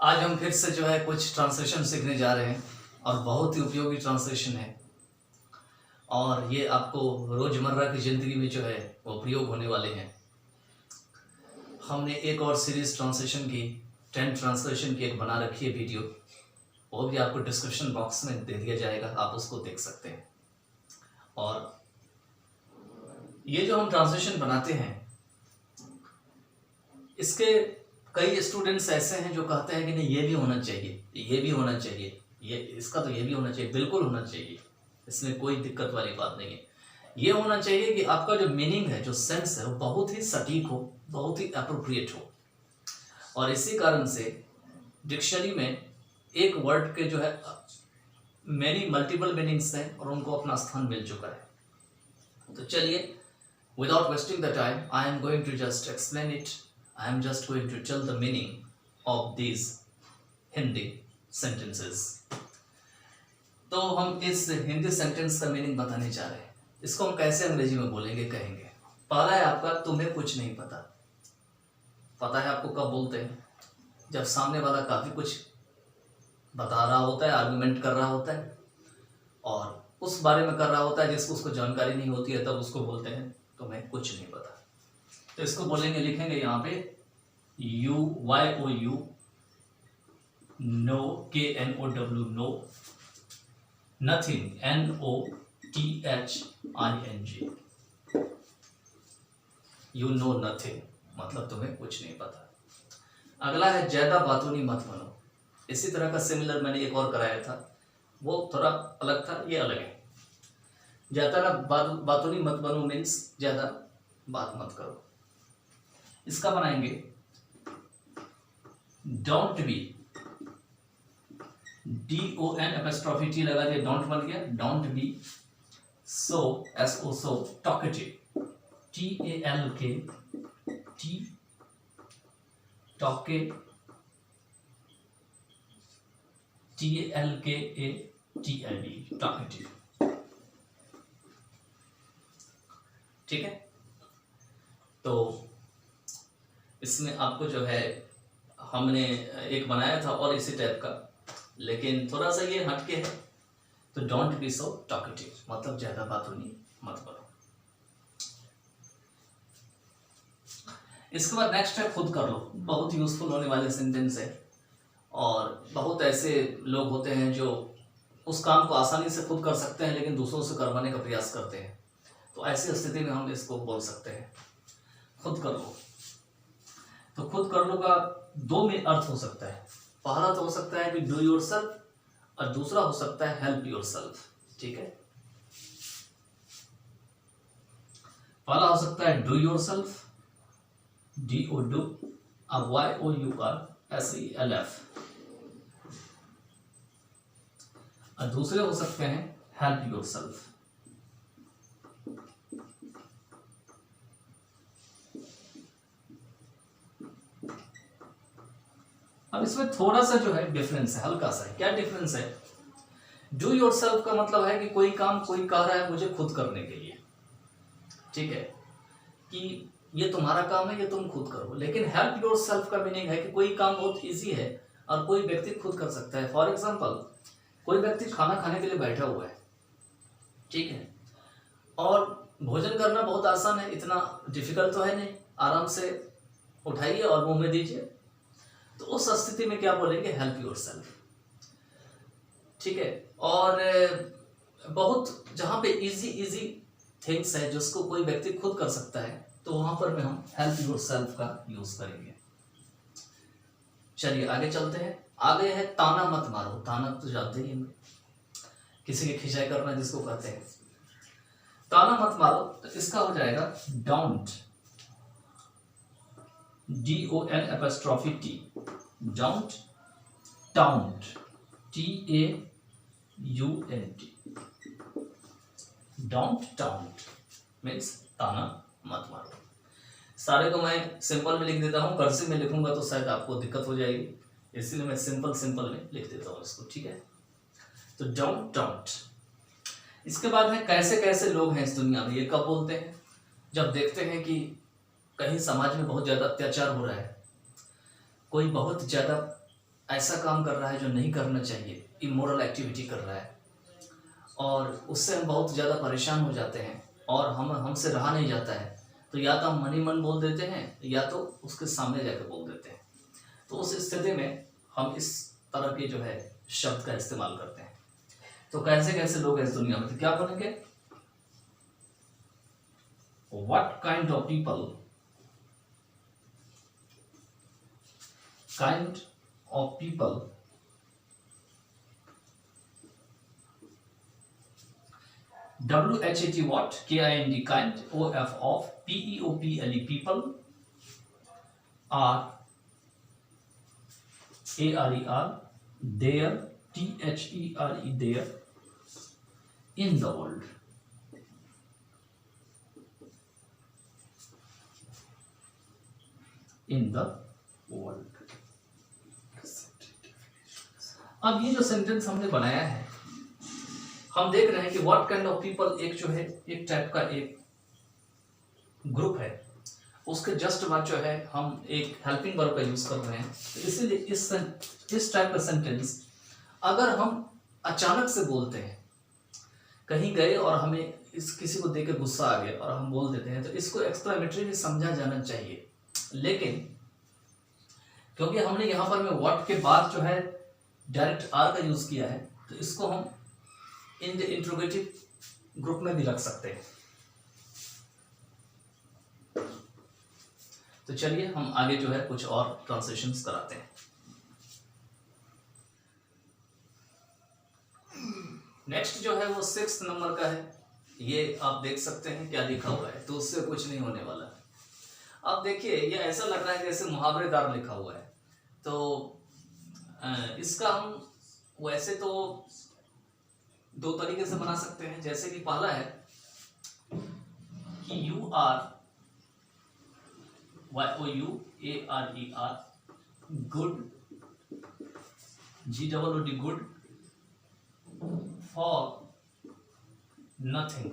आज हम फिर से जो है कुछ ट्रांसलेशन सीखने जा रहे हैं और बहुत ही उपयोगी ट्रांसलेशन है और ये आपको रोज़मर्रा की ज़िंदगी में जो है वो प्रयोग होने वाले हैं। हमने एक और सीरीज़ ट्रांसलेशन की 10 ट्रांसलेशन की एक बना रखी है वीडियो, वो भी आपको डिस्क्रिप्शन बॉक्स में दे दिया जाएगा, आप उसको देख सकते हैं। और ये जो हम ट्रांसलेशन बनाते हैं इसके कई स्टूडेंट्स ऐसे हैं जो कहते हैं कि नहीं ये भी होना चाहिए, ये भी होना चाहिए, ये इसका तो ये भी होना चाहिए, बिल्कुल होना चाहिए, इसमें कोई दिक्कत वाली बात नहीं है। ये होना चाहिए कि आपका जो मीनिंग है, जो सेंस है, वो बहुत ही सटीक हो, बहुत ही अप्रोप्रिएट हो। और इसी कारण से डिक्शनरी में एक वर्ड के जो है मैनी मल्टीपल मीनिंग्स हैं और उनको अपना स्थान मिल चुका है। तो चलिए, without wasting the time, I am going to just explain it. I am just going to tell the meaning of these Hindi sentences. तो हम इस हिंदी सेंटेंस का मीनिंग बताने जा रहे हैं। इसको हम कैसे अंग्रेजी में बोलेंगे, कहेंगे। पहला है आपका, तुम्हें कुछ नहीं पता। पता है आपको कब बोलते हैं? जब सामने वाला काफ़ी कुछ बता रहा होता है, आर्गुमेंट कर रहा होता है और उस बारे में कर रहा होता है जिसको उसको जानकारी नहीं होती है, तब उसको बोलते हैं तुम्हें कुछ नहीं पता। तो इसको बोलेंगे, लिखेंगे यहाँ पे YOU, know, KNOW, know, nothing, NOTHING, you know nothing, मतलब तुम्हें कुछ नहीं पता। अगला है ज्यादा बातूनी मत बनो। इसी तरह का सिमिलर मैंने एक और कराया था, वो थोड़ा अलग था, ये अलग है। ज्यादा बातूनी मत बनो मीन्स ज्यादा बात मत करो। इसका बनाएंगे डोंट बी, DON' लगा दिया, डोंट बन गया, don't be so, SO so talkative, TALK T टॉके, TALKATLE talkative. ठीक है, तो इसमें आपको जो है हमने एक बनाया था और इसी टाइप का, लेकिन थोड़ा सा ये हटके है। तो डोंट बी सो टॉकेटिव मतलब ज्यादा बातूनी मत बनो। इसके बाद नेक्स्ट है खुद कर लो। बहुत यूजफुल होने वाले सेंटेंस है और बहुत ऐसे लोग होते हैं जो उस काम को आसानी से खुद कर सकते हैं लेकिन दूसरों से करवाने का प्रयास करते हैं। तो ऐसी स्थिति में हम इसको बोल सकते हैं खुद कर लो। तो खुद कर लो का दो में अर्थ हो सकता है। पहला तो हो सकता है कि डू योरसेल्फ और दूसरा हो सकता है हेल्प योरसेल्फ। ठीक है, पहला हो सकता है डू योरसेल्फ, DO डू, अब YOURSELF, और दूसरे हो सकते हैं हेल्प योरसेल्फ। अब इसमें थोड़ा सा जो है डिफरेंस है, हल्का सा है। क्या डिफरेंस है? डू योरसेल्फ का मतलब है कि कोई काम कोई कह रहा है मुझे खुद करने के लिए, ठीक है, कि ये तुम्हारा काम है, ये तुम खुद करो। लेकिन हेल्प योरसेल्फ का मीनिंग है कि कोई काम बहुत इजी है और कोई व्यक्ति खुद कर सकता है। फॉर एग्जांपल, कोई व्यक्ति खाना खाने के लिए बैठा हुआ है, ठीक है, और भोजन करना बहुत आसान है, इतना डिफिकल्ट तो है नहीं, आराम से उठाइए और मुंह में दीजिए। तो उस स्थिति में क्या बोलेंगे? Help yourself. ठीक है, और बहुत जहां पे इजी थिंग्स है जिसको कोई व्यक्ति खुद कर सकता है, तो वहां पर में हम हेल्प योरसेल्फ का यूज करेंगे। चलिए आगे चलते हैं। आगे है ताना मत मारो। ताना तो जानते ही हैं, किसी की खिंचाई करना जिसको कहते हैं। ताना मत मारो, तो इसका हो जाएगा don't, DON'T, don't, taunt, TAUNT, don't taunt means ताना मत मारो। सारे को मैं सिंपल में लिख देता हूँ, कर्सिव में लिखूंगा तो शायद आपको दिक्कत हो जाएगी, इसलिए मैं सिंपल में लिख देता हूँ इसको। ठीक है, तो डोंट टाउंट। इसके बाद है कैसे कैसे लोग हैं इस दुनिया में। ये कब बोलते हैं? जब देखते हैं कि कहीं समाज में बहुत ज़्यादा अत्याचार हो रहा है, कोई बहुत ज़्यादा ऐसा काम कर रहा है जो नहीं करना चाहिए, इमोरल एक्टिविटी कर रहा है, और उससे हम बहुत ज़्यादा परेशान हो जाते हैं और हमसे रहा नहीं जाता है, तो या तो हम मन ही मन बोल देते हैं या तो उसके सामने जाकर बोल देते हैं। तो उस स्थिति में हम इस तरह के जो है शब्द का इस्तेमाल करते हैं। तो कैसे कैसे लोग हैं इस दुनिया में, तो क्या बोलेंगे, what kind of people, kind of people WHAT what, KIND kind, OF of, PEOPLE people, are ARER there, THERE there, in the world. In the world. अब ये जो सेंटेंस हमने बनाया है, हम देख रहे हैं कि व्हाट काइंड ऑफ पीपल एक जो है, एक टाइप का एक ग्रुप है, उसके जस्ट बाद जो है हम एक हेल्पिंग वर्ब का यूज कर रहे हैं। तो इसीलिए इस टाइप का सेंटेंस अगर हम अचानक से बोलते हैं, कहीं गए और हमें किसी को देख के गुस्सा आ गया और हम बोल देते हैं, तो इसको एक्सक्लेमेटरी भी समझा जाना चाहिए। लेकिन क्योंकि हमने यहाँ पर में व्हाट के बाद जो है डायरेक्ट आर का यूज किया है, तो इसको हम इन द इंट्रोगेटिव ग्रुप में भी रख सकते हैं। तो चलिए हम आगे जो है कुछ और ट्रांसलेशंस कराते हैं। नेक्स्ट जो है वो 6th नंबर का है। ये आप देख सकते हैं क्या लिखा हुआ है, तो उससे कुछ नहीं होने वाला। अब देखिए ये ऐसा लग रहा है जैसे मुहावरेदार लिखा हुआ है, तो इसका हम वैसे तो दो तरीके से बना सकते हैं। जैसे कि पहला है कि you are YOUARER good, GOOD good for nothing.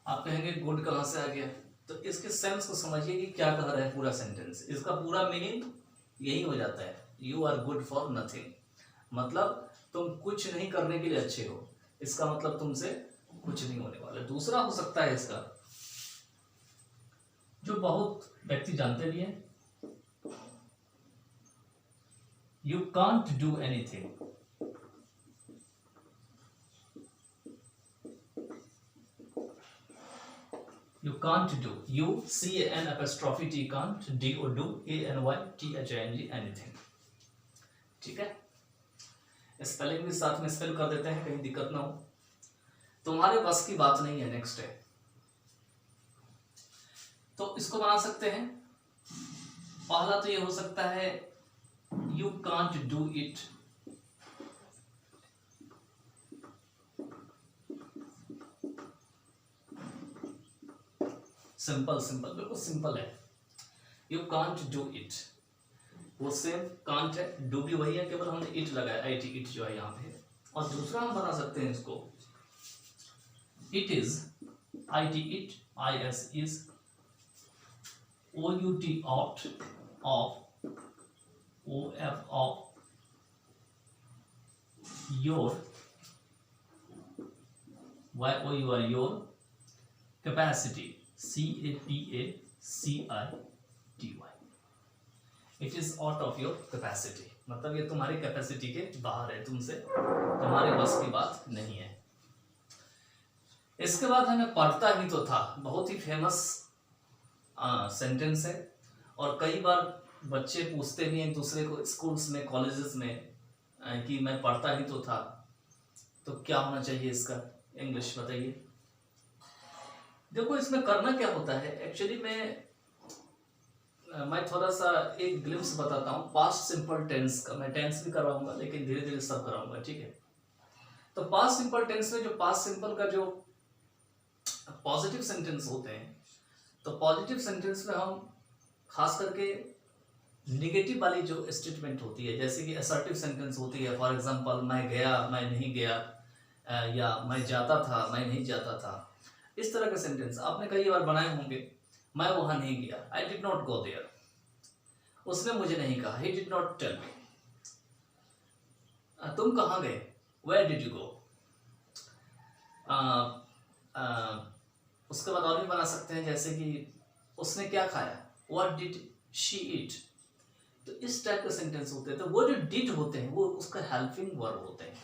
आप कहेंगे गुड कहां से आ गया, तो इसके सेंस को समझिए कि क्या कह रहा है पूरा सेंटेंस। इसका पूरा मीनिंग यही हो जाता है, you are good for nothing, मतलब तुम कुछ नहीं करने के लिए अच्छे हो। इसका मतलब तुमसे कुछ नहीं होने वाला। दूसरा हो सकता है इसका, जो बहुत व्यक्ति जानते भी हैं, you can't do anything. You can't do, you CAN'T can't, DO do, ANYTHING anything। ठीक है, स्पेलिंग भी साथ में स्पेल कर देते हैं, कहीं दिक्कत ना हो। तुम्हारे बस की बात नहीं है। नेक्स्ट है, तो इसको बना सकते हैं। पहला तो ये हो सकता है you can't do it, simple simple, बिल्कुल सिंपल है। यू कांट डू इट, वो सेम कांट है, डू भी वही है, केवल हमने इट लगाया, IT इट जो है यहाँ पे। और दूसरा हम बना सकते हैं इसको, it is, IT it, IS is, OUT ought, of, OF of, your, YOUR your, capacity, CAPACITY, it is out of your capacity, मतलब ये तुम्हारी कैपेसिटी के बाहर है, तुमसे तुम्हारे बस की बात नहीं है। इसके बाद हमें पढ़ता ही तो था, बहुत ही फेमस सेंटेंस है, और कई बार बच्चे पूछते भी हैं एक दूसरे को स्कूल्स में, कॉलेजेस में, कि मैं पढ़ता ही तो था, तो क्या होना चाहिए इसका इंग्लिश बताइए। देखो इसमें करना क्या होता है, एक्चुअली मैं थोड़ा सा एक ग्लिम्स बताता हूँ पास्ट सिंपल टेंस का। मैं टेंस भी करवाऊंगा लेकिन धीरे धीरे सब कराऊंगा, ठीक है। तो पास्ट सिंपल टेंस में जो पास्ट सिंपल का जो पॉजिटिव सेंटेंस होते हैं, तो पॉजिटिव सेंटेंस में हम खास करके निगेटिव वाली जो स्टेटमेंट होती है, जैसे कि असर्टिव सेंटेंस होती है, फॉर एग्जांपल मैं गया, मैं नहीं गया, या मैं जाता था, मैं नहीं जाता था। इस तरह के सेंटेंस आपने कई बार बनाए होंगे। मैं वहां नहीं गया, I did not go there, उसने मुझे नहीं कहा, he did not tell me। तुम कहाँ गए, where did you go। उसके बाद और भी बना सकते हैं, जैसे कि उसने क्या खाया, what did she eat। तो इस टाइप के सेंटेंस होते हैं। तो वो जो डिड होते हैं वो उसका हेल्पिंग वर्ब होते हैं,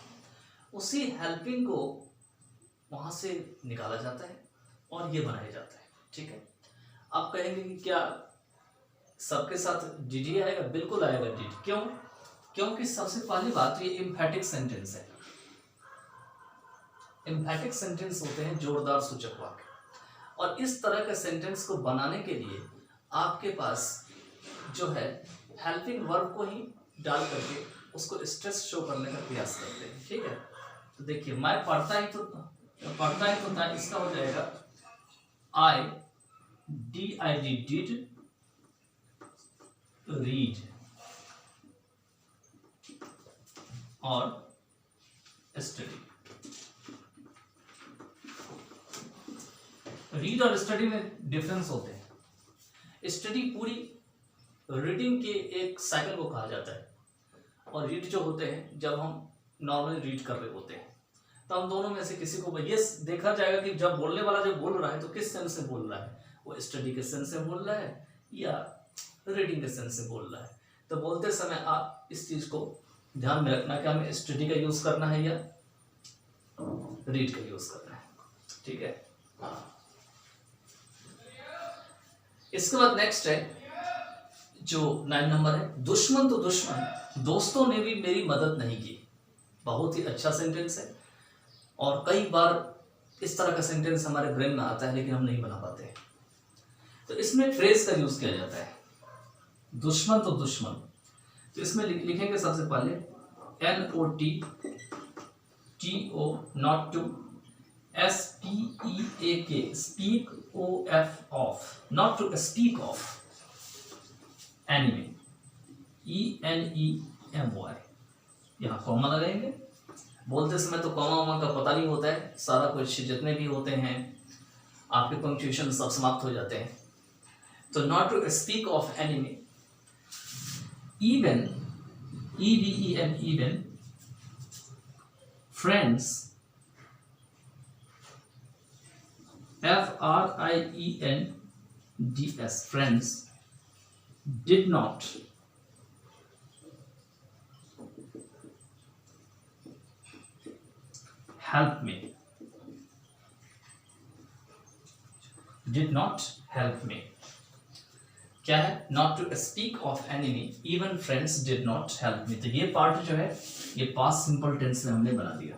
उसी हेल्पिंग को वहां से निकाला जाता है और ये बनाया जाता है। ठीक है, आप कहेंगे कि क्या सबके साथ डिड ही आएगा, बिल्कुल आएगा डिड। क्यों, क्योंकि सबसे पहली बात तो ये एम्फैटिक सेंटेंस है। एम्फैटिक सेंटेंस होते हैं जोरदार सूचक वाक्य, और इस तरह के सेंटेंस को बनाने के लिए आपके पास जो है हेल्पिंग वर्ब को ही डाल करके उसको स्ट्रेस शो करने का प्रयास करते हैं। ठीक है, तो देखिए मैं पढ़ता ही तो था, इसका हो जाएगा आई डिड रीड और स्टडी। रीड और स्टडी में डिफरेंस होते हैं। स्टडी पूरी रीडिंग के एक साइकिल को कहा जाता है, और रीड जो होते हैं जब हम नॉर्मली रीड कर रहे होते हैं, तो हम दोनों में से किसी को ये देखा जाएगा कि जब बोलने वाला जब बोल रहा है तो किस सेंस से बोल रहा है, वो स्टडी के सेंस से बोल रहा है या रीडिंग के सेंस से बोल रहा है। तो बोलते समय आप इस चीज को ध्यान में रखना कि हमें स्टडी का यूज करना है या रीड का यूज करना है। ठीक है, इसके बाद नेक्स्ट है जो 9 नंबर है, दुश्मन तो दुश्मन, दोस्तों ने भी मेरी मदद नहीं की। बहुत ही अच्छा सेंटेंस है, और कई बार इस तरह का सेंटेंस हमारे ब्रेन में आता है लेकिन हम नहीं बना पाते। तो इसमें फ्रेज का यूज किया जाता है, दुश्मन तो दुश्मन। तो इसमें लिखेंगे सबसे पहले NOTTO, not to, SPEAK, speak, OF, not to speak of, enemy, ENEMY, यहाँ कॉमा लगाएंगे। बोलते समय तो कॉमा वॉमा का पता नहीं होता है, सारा कुछ जितने भी होते हैं आपके पंक्चुएशन सब समाप्त हो जाते हैं। तो not to speak of enemy, even, EVEN, even, friends, FRIENDS, friends, did not help me, did not help me। क्या है, not to speak of enemy, even friends did not help me. तो ये पार्ट जो है ये past simple tense में हमने बना दिया।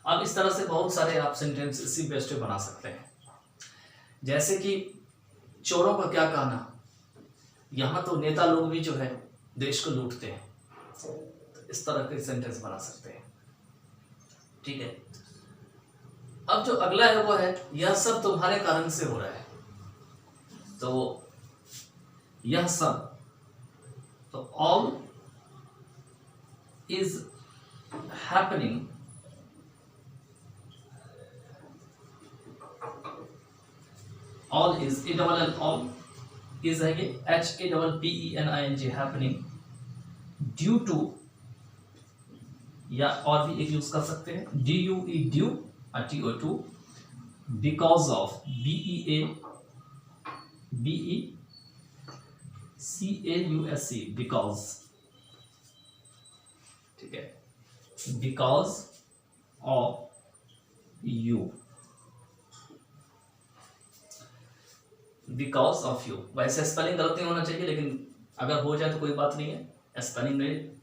अब इस तरह से बहुत सारे आप सेंटेंस इसी बेस पे बना सकते हैं, जैसे कि चोरों का क्या कहना, यहाँ तो नेता लोग भी जो है देश को लूटते हैं, तो इस तरह के सेंटेंस बना सकते हैं। ठीक है, अब जो अगला है वो है यह सब तुम्हारे कारण से हो रहा है। तो यह सब, तो all is happening, all is, ELL, all is है ये HAPPENING, हैपनिंग, ड्यू टू, या और भी एक यूज कर सकते हैं DUE, due, TO2, because of, BECAUSE, because. ठीक है, because of you, because of you. वैसे स्पेलिंग गलत नहीं होना चाहिए, लेकिन अगर हो जाए तो कोई बात नहीं है, स्पेलिंग में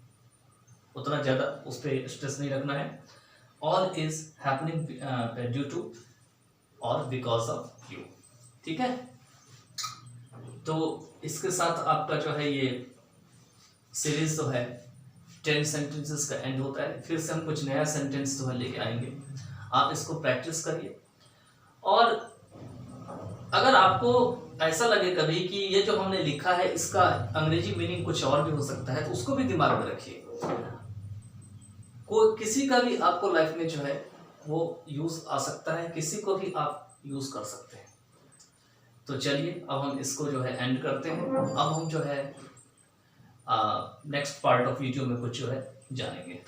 उतना ज़्यादा उस पर स्ट्रेस नहीं रखना है। All is happening due to और बिकॉज ऑफ यू। ठीक है, तो इसके साथ आपका जो है ये सीरीज जो है 10 सेंटेंसेस का एंड होता है। फिर से हम कुछ नया सेंटेंस जो है लेके आएंगे, आप इसको प्रैक्टिस करिए। और अगर आपको ऐसा लगे कभी कि ये जो हमने लिखा है इसका अंग्रेजी मीनिंग कुछ और भी हो सकता है, तो उसको भी दिमाग में रखिए। कोई किसी का भी आपको लाइफ में जो है वो यूज आ सकता है, किसी को भी आप यूज कर सकते हैं। तो चलिए अब हम इसको जो है एंड करते हैं। अब हम जो है नेक्स्ट पार्ट ऑफ वीडियो में कुछ जो है जानेंगे।